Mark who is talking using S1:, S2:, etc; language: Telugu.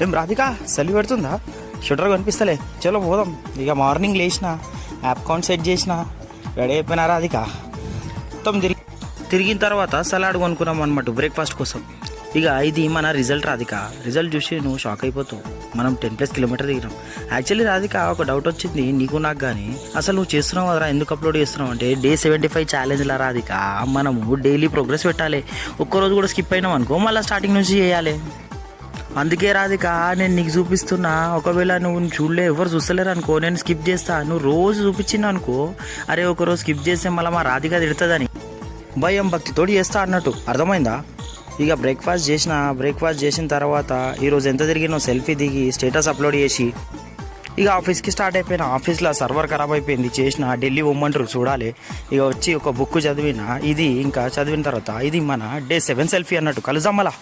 S1: ఏం రాధిక చలి పెడుతుందా? షుటర్ కనిపిస్తలే, చలో పోదాం. ఇక మార్నింగ్ లేచిన యాప్ అకౌంట్ సెట్ చేసిన రెడీ అయిపోయినా రాధిక. మొత్తం తిరిగిన తర్వాత సలాడ్ కొనుక్కున్నాం అనమాట బ్రేక్ఫాస్ట్ కోసం. ఇక ఇది మన రిజల్ట్ రాధిక. రిజల్ట్ చూసి నువ్వు షాక్ అయిపోతావు. మనం 10+ కిలోమీటర్ దిగినాం. యాక్చువల్లీ రాధిక ఒక డౌట్ వచ్చింది నీకు నాకు, కానీ అసలు నువ్వు చేస్తున్నావు కదరా, ఎందుకు అప్లోడ్ చేస్తున్నావు అంటే డే 75 ఛాలెంజ్లా రాధిక. మనము డైలీ ప్రోగ్రెస్ పెట్టాలి. ఒక్కరోజు కూడా స్కిప్ అయినాం అనుకో మళ్ళీ స్టార్టింగ్ నుంచి చేయాలి. అందుకే రాధిక నేను నీకు చూపిస్తున్నా. ఒకవేళ నువ్వు చూడలే, ఎవరు చూస్తలేరు అనుకో, నేను స్కిప్ చేస్తా. నువ్వు రోజు చూపించింది అనుకో, అరే ఒకరోజు స్కిప్ చేస్తే మళ్ళీ మా రాధిక తిడుతుందని భయం భక్తితోటి చేస్తా అన్నట్టు, అర్థమైందా? ఇక బ్రేక్ఫాస్ట్ చేసిన తర్వాత ఈరోజు ఎంత తిరిగినో సెల్ఫీ దిగి స్టేటస్ అప్లోడ్ చేసి ఇక ఆఫీస్కి స్టార్ట్ అయిపోయినా. ఆఫీస్లో సర్వర్ ఖరాబ్ అయిపోయింది, చేసిన ఢిల్లీ పొమ్మంటారు చూడాలి. ఇక వచ్చి ఒక బుక్ చదివిన. ఇది ఇంకా చదివిన తర్వాత ఇది మన డే 7 సెల్ఫీ అన్నట్టు. కలుద్దాం మళ్ళా.